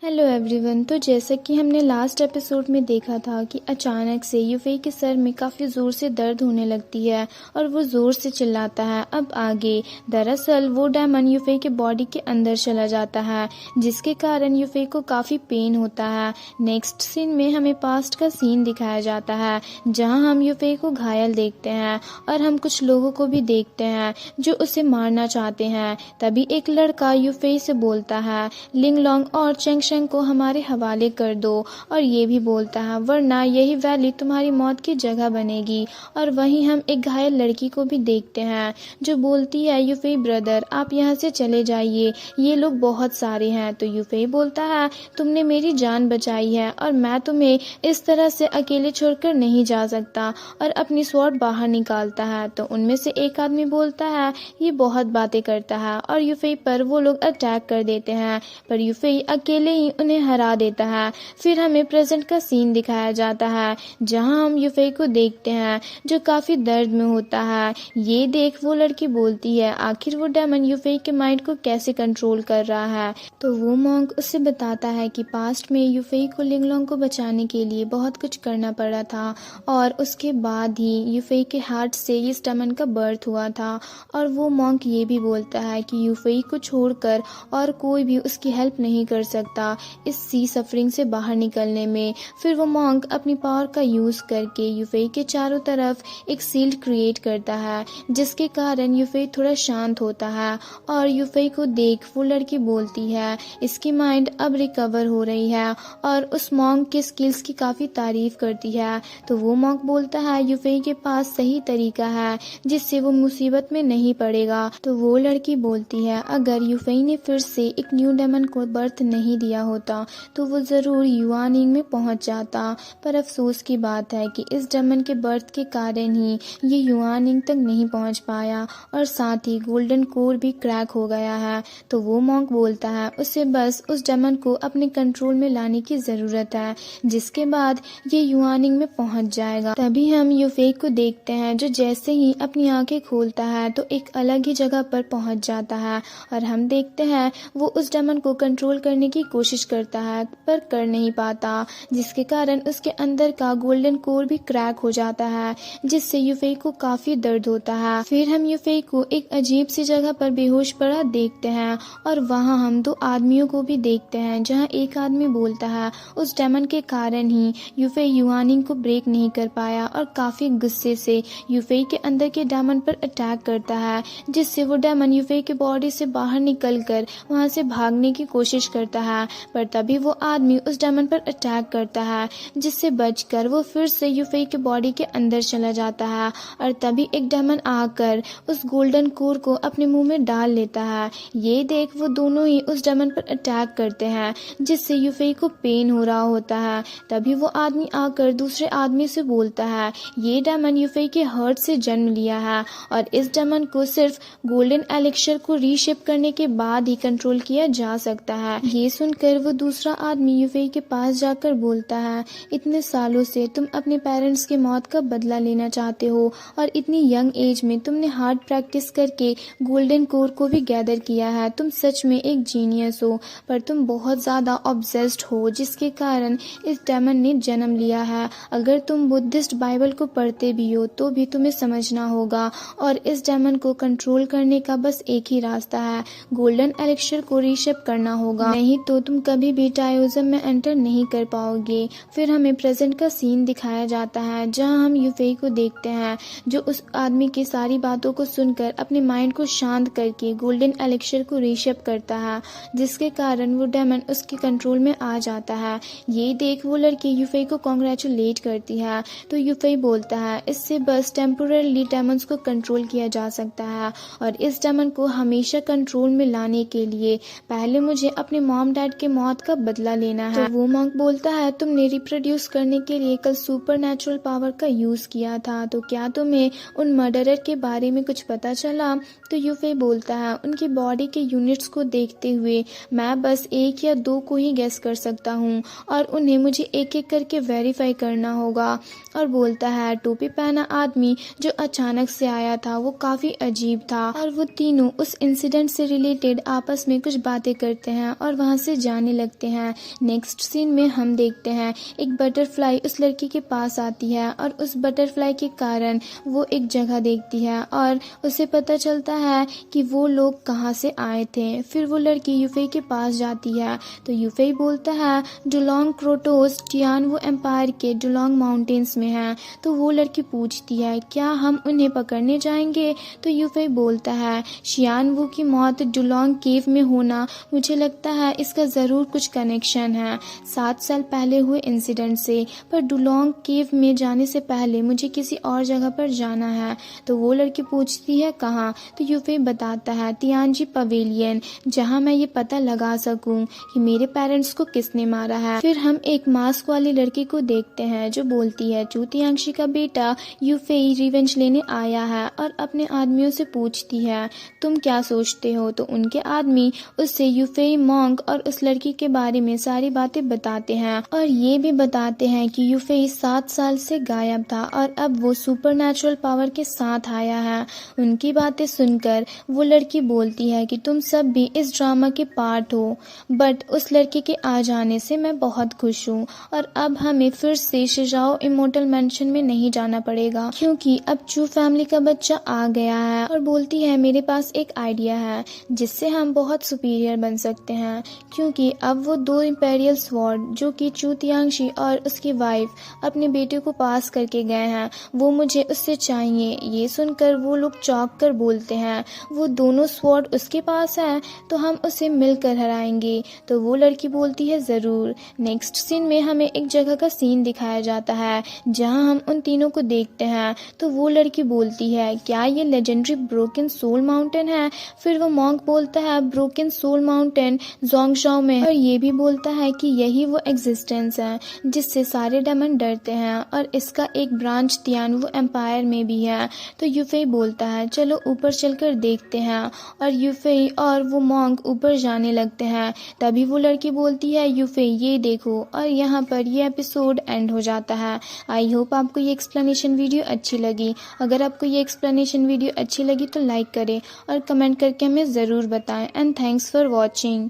Hello everyone. तो जैसा कि हमने लास्ट एपिसोड में देखा था कि अचानक से यूफेई के सर में काफ़ी ज़ोर से दर्द होने लगती है और वो ज़ोर से चिल्लाता है। अब आगे दरअसल वो डायमंड यूफेई के बॉडी के अंदर चला जाता है, जिसके कारण यूफेई को काफ़ी पेन होता है। नेक्स्ट सीन में हमें पास्ट का सीन दिखाया जाता है, जहां हम यूफेई को घायल देखते हैं और हम कुछ लोगों को भी देखते हैं जो उसे मारना चाहते हैं। तभी एक लड़का यूफेई से बोलता है, लिंगलोंग और चेंगशेंग को हमारे हवाले कर दो, और ये भी बोलता है वरना यही वैली तुम्हारी मौत की जगह बनेगी। और वहीं हम एक घायल लड़की को भी देखते हैं जो बोलती है, यूफेई ब्रदर आप यहाँ से चले जाइए, ये लोग बहुत सारे हैं। तो यूफेई बोलता है, तुमने मेरी जान बचाई है और मैं तुम्हें इस तरह से अकेले छोड़कर नहीं जा सकता, और अपनी स्वॉर्ड बाहर निकालता है। तो उनमें से एक आदमी बोलता है, ये बहुत बातें करता है, और यूफेई पर वो लोग अटैक कर देते हैं, पर यूफेई अकेले ही उन्हें हरा देता है। फिर हमें प्रेजेंट का सीन दिखाया जाता है, जहां हम यूफेई को देखते हैं जो काफी दर्द में होता है। ये देख वो लड़की बोलती है, आखिर वो डायमंड यूफेई के माइंड को कैसे कंट्रोल कर रहा है। तो वो मॉन्क उससे बताता है कि पास्ट में यूफेई को लिंगलोंग को बचाने के लिए बहुत कुछ करना पड़ा था, और उसके बाद ही यूफेई के हार्ट से इस डायमंड का बर्थ हुआ था। और वो मॉन्क ये भी बोलता है कि यूफेई को छोड़कर और कोई भी उसकी हेल्प नहीं कर सकता इस सी सफरिंग से बाहर निकलने में। फिर वो मॉन्क अपनी पावर का यूज करके यूफेई के चारों तरफ एक सील्ड क्रिएट करता है, जिसके कारण यूफेई थोड़ा शांत होता है। और यूफेई को देख वो लड़की बोलती है, इसकी माइंड अब रिकवर हो रही है, और उस मॉन्क के स्किल्स की काफी तारीफ करती है। तो वो मॉन्क बोलता है, यूफेई के पास सही तरीका है जिससे वो मुसीबत में नहीं पड़ेगा। तो वो लड़की बोलती है, अगर यूफेई ने फिर से एक न्यू डायमंड को बर्थ नहीं दिया होता तो वो जरूर युआनिंग में पहुंच जाता। पर अफसोस की बात है कि इस डायमंड के बर्थ के कारण ही ये युआनिंग तक नहीं पहुंच पाया, और साथ ही गोल्डन कोर भी क्रैक हो गया है। तो वो मॉन्क बोलता है, उसे बस उस डायमंड को अपने कंट्रोल में लाने की जरूरत है, जिसके बाद ये युआनिंग में पहुंच जाएगा। तभी हम यूफेई को देखते हैं जो जैसे ही अपनी आंखें खोलता है तो एक अलग ही जगह पर पहुंच जाता है, और हम देखते हैं वो उस डायमंड को कंट्रोल करने की कोशिश करता है पर कर नहीं पाता, जिसके कारण उसके अंदर का गोल्डन कोर भी क्रैक हो जाता है, जिससे यूफेई को काफी दर्द होता है। फिर हम यूफेई को एक अजीब सी जगह पर बेहोश पड़ा देखते हैं, और वहां हम दो आदमियों को भी देखते हैं, जहां एक आदमी बोलता है उस डायमंड के कारण ही यूफेई युआनिंग को ब्रेक नहीं कर पाया, और काफी गुस्से से यूफेई के अंदर के डायमंड पर अटैक करता है, जिससे वो डायमंड यूफेई के बॉडी से बाहर निकलकर वहां से भागने की कोशिश करता है। पर तभी वो आदमी उस डायमंड पर अटैक करता है, जिससे बचकर वो फिर से यूफेई के बॉडी के अंदर चला जाता है, और तभी एक डायमंड आकर उस गोल्डन कोर को अपने मुंह में डाल लेता है। ये देख वो दोनों ही उस डायमंड पर अटैक करते हैं, जिससे यूफेई को पेन हो रहा होता है। तभी वो आदमी आकर दूसरे आदमी से बोलता है, ये डायमंड यूफेई के हर्ट से जन्म लिया है, और इस डायमंड को सिर्फ गोल्डन एलिक्सर को रीशेप करने के बाद ही कंट्रोल किया जा सकता है। ये सुनकर वो दूसरा आदमी यूफेई के पास जाकर बोलता है, इतने सालों से तुम अपने पेरेंट्स की मौत का बदला लेना चाहते हो, और इतनी यंग एज में तुमने हार्ड प्रैक्टिस करके गोल्डन कोर को भी गैदर किया है। तुम सच में एक जीनियस हो, पर तुम बहुत ज्यादा ऑब्सेस्ड हो, जिसके कारण इस डायमंड ने जन्म लिया है। अगर तुम बुद्धिस्ट बाइबल को पढ़ते भी हो तो भी तुम्हें समझना होगा, और इस डायमंड को कंट्रोल करने का बस एक ही रास्ता है, गोल्डन एलिक्सर को रीशेप करना होगा, नहीं तो तुम कभी भी टायोजम में एंटर नहीं कर पाओगे। फिर हमें प्रेजेंट का सीन दिखाया जाता है, जहां हम यूफेई को देखते हैं जो उस आदमी की सारी बातों को सुनकर अपने माइंड को शांत करके गोल्डन एलिक्सर को रीशेप करता है, जिसके कारण वो डायमंड उसके कंट्रोल में आ जाता है। ये देख वो लड़की यूफेई को कांग्रेचुलेट करती है। तो यूफेई बोलता है, इससे बस टेम्पोरली डायमंड्स को कंट्रोल किया जा सकता है, और इस डायमंड को हमेशा कंट्रोल में लाने के लिए पहले मुझे अपने मॉम डैड के मौत का बदला लेना है। तो वो मॉन्क बोलता है, तुमने रिप्रोड्यूस करने के लिए कल सुपर नेचुरल पावर का यूज किया था, तो क्या तुम्हें उन मर्डरर के बारे में कुछ पता चला? तो यूफेई बोलता है, उनकी बॉडी के यूनिट्स को देखते हुए मैं बस एक या दो को ही गेस कर सकता हूँ, और उन्हें मुझे एक एक करके वेरीफाई करना होगा। और बोलता है, टोपी पहना आदमी जो अचानक से आया था वो काफी अजीब था, और वो तीनों उस इंसिडेंट से रिलेटेड आपस में कुछ बातें करते हैं और वहां से जाने लगते हैं। नेक्स्ट सीन में हम देखते हैं एक बटरफ्लाई उस लड़की के पास आती है और उस बटरफ्लाई के कारण वो एक जगह देखती है और उसे पता चलता है कि वो लोग कहाँ से आए थे। फिर वो लड़की यूफेई के पास जाती है तो यूफेई बोलता है डुलोंग क्रोटोस टियानवू एम्पायर के डुलोंग माउंटेन्स में है। तो वो लड़की पूछती है क्या हम उन्हें पकड़ने जाएंगे। तो यूफेई बोलता है शियानवू की मौत डुलोंग केव में होना, मुझे लगता है इसका ज़रूर कुछ कनेक्शन है 7 साल पहले हुए इंसिडेंट से। पर डुलोंग केव में जाने से पहले मुझे किसी और जगह पर जाना है। तो वो लड़की पूछती है कहाँ। तो यूफेई बताता है तियानजी पवेलियन, जहाँ मैं ये पता लगा सकूं कि मेरे पेरेंट्स को किसने मारा है। फिर हम एक मास्क वाली लड़की को देखते हैं जो बोलती है चू तियांगशी का बेटा यूफेई रिवेंज लेने आया है और अपने आदमियों से पूछती है तुम क्या सोचते हो। तो उनके आदमी उससे यूफेई मॉन्क और उस लड़की के बारे में सारी बातें बताते हैं और ये भी बताते हैं कि यूफेई 7 साल से गायब था और अब वो सुपरनैचुरल पावर के साथ आया है। उनकी बातें सुनकर वो लड़की बोलती है कि तुम सब भी इस ड्रामा के पार्ट हो, बट उस लड़के के आ जाने से मैं बहुत खुश हूँ और अब हमें फिर से शिजाओ इमोर्टल मैंशन में नहीं जाना पड़ेगा क्योंकि अब चू फैमिली का बच्चा आ गया है। और बोलती है मेरे पास एक आइडिया है जिससे हम बहुत सुपीरियर बन सकते हैं क्योंकि अब वो 2 इंपेरियल स्वॉर्ड जो कि चू तियांगशी और उसकी वाइफ अपने बेटे को पास करके गए हैं वो मुझे उससे चाहिए। ये सुनकर वो लोग चौंक कर बोलते हैं वो दोनों स्वॉर्ड उसके पास है तो हम उसे मिलकर हराएंगे। तो वो लड़की बोलती है ज़रूर। नेक्स्ट सीन में हमें एक जगह का सीन दिखाया जाता है जहां हम उन तीनों को देखते हैं। तो वो लड़की बोलती है क्या ये लेजेंडरी ब्रोकन सोल माउंटेन है। फिर वो मॉन्क बोलता है ब्रोकन सोल माउंटेन जोंगशाओ में, और ये भी बोलता है कि यही वो एग्जिस्टेंस है जिससे सारे डेमन डरते हैं और इसका एक ब्रांच तियानवू एम्पायर में भी है। तो यूफेई बोलता है चलो ऊपर चलकर देखते हैं और यूफेई और वो मॉन्क ऊपर जाने लगते हैं। तभी वो लड़की बोलती है यूफेई ये देखो, और यहाँ पर ये एपिसोड एंड हो जाता है। आई होप आपको ये एक्सप्लेनेशन वीडियो अच्छी लगी। अगर आपको ये एक्सप्लेनेशन वीडियो अच्छी लगी तो लाइक करें और कमेंट करके हमें ज़रूर बताएं। And thanks for watching.